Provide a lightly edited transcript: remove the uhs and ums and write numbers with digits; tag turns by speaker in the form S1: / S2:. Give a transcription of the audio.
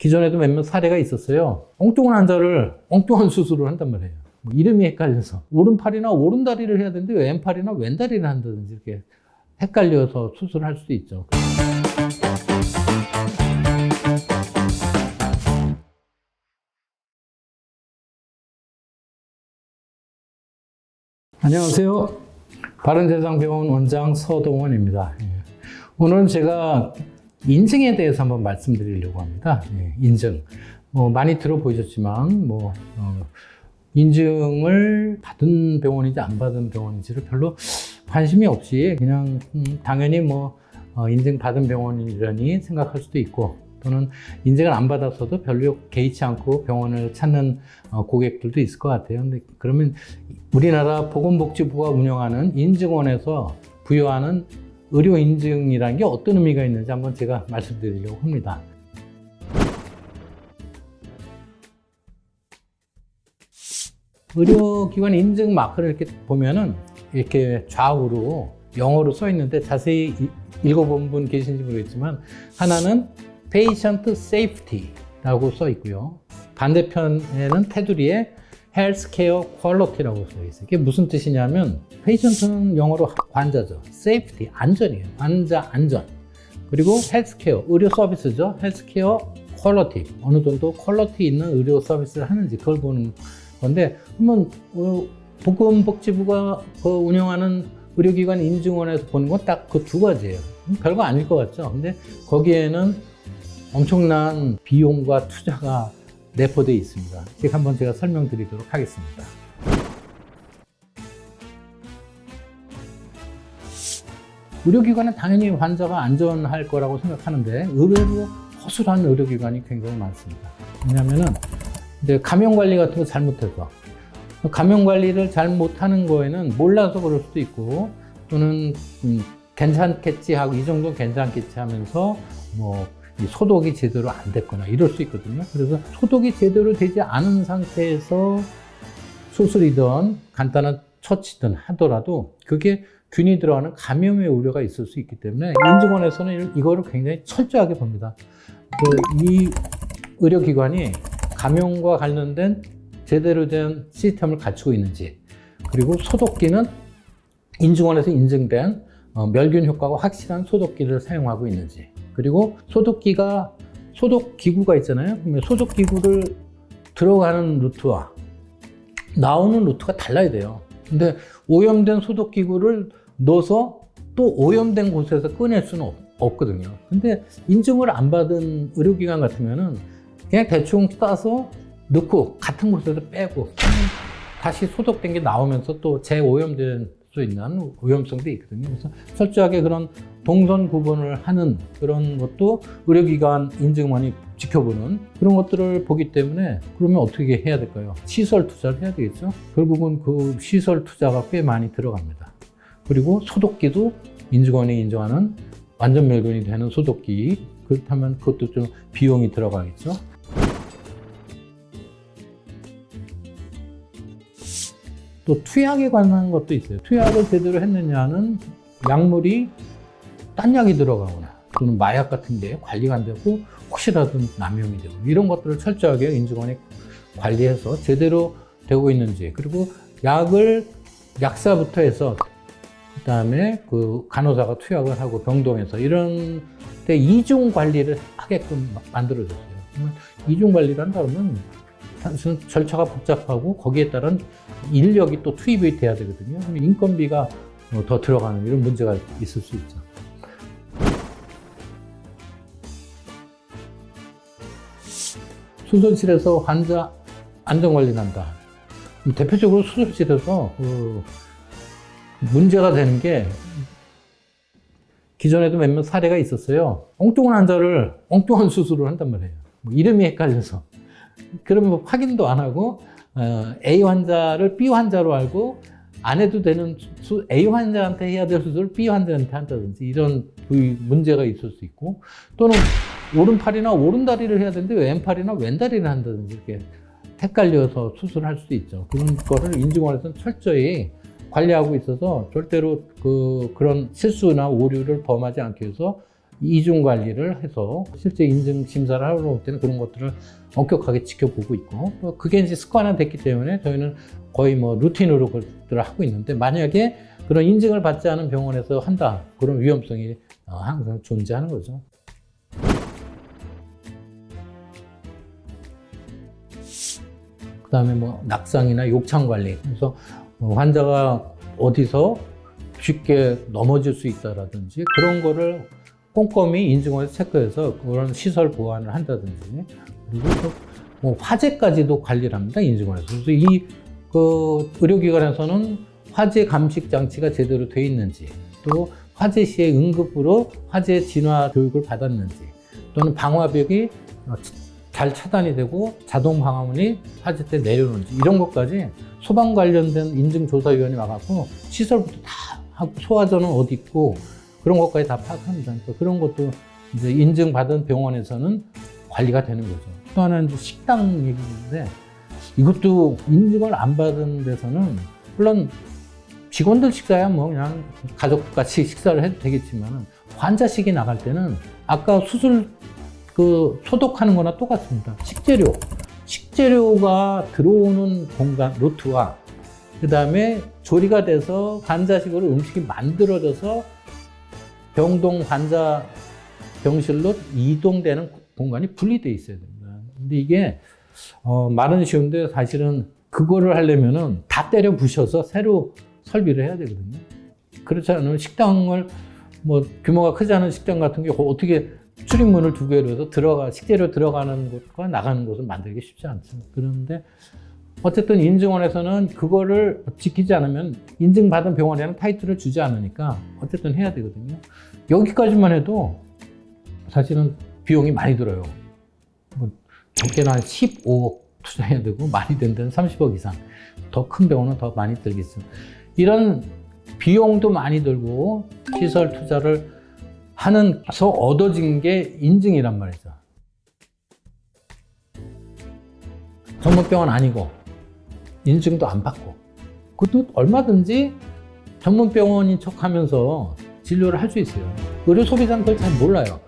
S1: 기존에도 몇몇 사례가 있었어요. 엉뚱한 환자를 엉뚱한 수술을 한단 말이에요. 뭐 이름이 헷갈려서 오른팔이나 오른다리를 해야 되는데 왼팔이나 왼다리를 한다든지 이렇게 헷갈려서 수술할 수도 있죠. 안녕하세요. 바른세상병원 원장 서동원입니다. 오늘은 제가 인증에 대해서 한번 말씀드리려고 합니다. 인증. 많이 들어보셨지만, 인증을 받은 병원인지 안 받은 병원인지를 별로 관심이 없이 그냥 당연히 인증 받은 병원이라니 생각할 수도 있고, 또는 인증을 안 받았어도 별로 개의치 않고 병원을 찾는 고객들도 있을 것 같아요. 근데 그러면 우리나라 보건복지부가 운영하는 인증원에서 부여하는 의료 인증이라는 게 어떤 의미가 있는지 한번 제가 말씀드리려고 합니다. 의료기관 인증 마크를 이렇게 보면은 이렇게 좌우로 영어로 써 있는데 자세히 읽어본 분 계신지 모르겠지만 하나는 Patient Safety라고 써 있고요. 반대편에는 테두리에 Healthcare Quality라고 써 있어요. 이게 무슨 뜻이냐면 Patient는 영어로 환자죠. Safety, 안전이에요. 환자 안전. 그리고 Healthcare, 의료 서비스죠. Healthcare Quality, 어느 정도 퀄리티 있는 의료 서비스를 하는지 그걸 보는 건데, 그러면 보건복지부가 운영하는 의료기관 인증원에서 보는 건 딱 그 두 가지예요. 별거 아닐 것 같죠. 근데 거기에는 엄청난 비용과 투자가 내포되어 있습니다. 제가 설명드리도록 하겠습니다. 의료기관은 당연히 환자가 안전할 거라고 생각하는데 의외로 허술한 의료기관이 굉장히 많습니다. 왜냐하면은 이제 감염관리 같은 거 잘못해서, 감염관리를 잘못하는 거에는 몰라서 그럴 수도 있고, 또는 괜찮겠지 하고 이 정도는 괜찮겠지 하면서 이 소독이 제대로 안 됐거나 이럴 수 있거든요. 그래서 소독이 제대로 되지 않은 상태에서 수술이든 간단한 처치든 하더라도 그게 균이 들어가는 감염의 우려가 있을 수 있기 때문에 인증원에서는 이거를 굉장히 철저하게 봅니다. 이 의료기관이 감염과 관련된 제대로 된 시스템을 갖추고 있는지, 그리고 소독기는 인증원에서 인증된 멸균 효과가 확실한 소독기를 사용하고 있는지, 그리고 소독기구가 있잖아요. 소독기구를 들어가는 루트와 나오는 루트가 달라야 돼요. 근데 오염된 소독기구를 넣어서 또 오염된 곳에서 꺼낼 수는 없거든요. 근데 인증을 안 받은 의료기관 같으면은 그냥 대충 따서 넣고 같은 곳에서 빼고 다시 소독된 게 나오면서 또 재오염될 수 있는 오염성도 있거든요. 그래서 철저하게 그런 동선 구분을 하는 그런 것도 의료기관 인증원이 지켜보는 그런 것들을 보기 때문에, 그러면 어떻게 해야 될까요? 시설 투자를 해야 되겠죠. 결국은 그 시설 투자가 꽤 많이 들어갑니다. 그리고 소독기도 인증원이 인정하는 완전 멸균이 되는 소독기, 그렇다면 그것도 좀 비용이 들어가겠죠. 또 투약에 관한 것도 있어요. 투약을 제대로 했느냐는 약물이 딴 약이 들어가거나 또는 마약 같은 게 관리가 안 되고 혹시라도 남용이 되고 이런 것들을 철저하게 인증원이 관리해서 제대로 되고 있는지, 그리고 약을 약사부터 해서 그다음에 그 간호사가 투약을 하고 병동에서 이런 때 이중 관리를 하게끔 만들어졌어요. 이중 관리를 한다 그러면 단순 절차가 복잡하고 거기에 따른 인력이 또 투입이 돼야 되거든요. 인건비가 더 들어가는 이런 문제가 있을 수 있죠. 수술실에서 환자 안전관리 난다. 대표적으로 수술실에서 문제가 되는 게, 기존에도 몇몇 사례가 있었어요. 엉뚱한 환자를 엉뚱한 수술을 한단 말이에요. 이름이 헷갈려서. 그러면 확인도 안 하고 A 환자를 B 환자로 알고 안 해도 되는 A 환자한테 해야 될 수술을 B 환자한테 한다든지 이런 문제가 있을 수 있고, 또는 오른팔이나 오른다리를 해야 되는데 왼팔이나 왼다리를 한다든지 이렇게 헷갈려서 수술할 수도 있죠. 그런 거를 인증원에서는 철저히 관리하고 있어서 절대로 그런 실수나 오류를 범하지 않기 위해서 이중 관리를 해서 실제 인증 심사를 하러 올 때는 그런 것들을 엄격하게 지켜보고 있고, 뭐 그게 이제 습관화됐기 때문에 저희는 거의 뭐 루틴으로 그것들을 하고 있는데, 만약에 그런 인증을 받지 않은 병원에서 한다, 그런 위험성이 항상 존재하는 거죠. 그 다음에 뭐 낙상이나 욕창 관리. 그래서 환자가 어디서 쉽게 넘어질 수 있다라든지 그런 거를 꼼꼼히 인증원에서 체크해서 그런 시설 보완을 한다든지, 그리고 또 뭐 화재까지도 관리를 합니다, 인증원에서. 그래서 그 의료기관에서는 화재 감식 장치가 제대로 돼 있는지, 또 화재 시에 응급으로 화재 진화 교육을 받았는지, 또는 방화벽이 잘 차단이 되고 자동 방화문이 화재 때 내려오는지, 이런 것까지 소방 관련된 인증조사위원이 와갖고 시설부터 다 하고, 소화전은 어디 있고 그런 것까지 다 파악합니다. 그러니까 그런 것도 이제 인증받은 병원에서는 관리가 되는 거죠. 또 하나는 이제 식당 얘기인데, 이것도 인증을 안 받은 데서는 물론 직원들 식사야 뭐 그냥 가족같이 식사를 해도 되겠지만, 환자식이 나갈 때는 아까 수술 그 소독하는 거나 똑같습니다. 식재료가 들어오는 공간, 루트와 그 다음에 조리가 돼서 환자식으로 음식이 만들어져서 병동 환자 병실로 이동되는 공간이 분리되어 있어야 됩니다. 근데 이게 말은 쉬운데 사실은 그거를 하려면은 다 때려 부셔서 새로 설비를 해야 되거든요. 그렇지 않으면 식당을 뭐 규모가 크지 않은 식당 같은 경우 어떻게 출입문을 두 개로 해서 식재료 들어가는 곳과 나가는 곳을 만들기 쉽지 않죠. 그런데 어쨌든 인증원에서는 그거를 지키지 않으면, 인증받은 병원에는 타이틀을 주지 않으니까 어쨌든 해야 되거든요. 여기까지만 해도 사실은 비용이 많이 들어요. 뭐 적게는 한 15억 투자해야 되고, 많이 된 데는 30억 이상. 더 큰 병원은 더 많이 들겠죠. 이런 비용도 많이 들고 시설 투자를 하면서 얻어진 게 인증이란 말이죠. 전문병원 아니고 인증도 안 받고, 그것도 얼마든지 전문병원인 척 하면서 진료를 할 수 있어요. 의료 소비자는 그걸 잘 몰라요.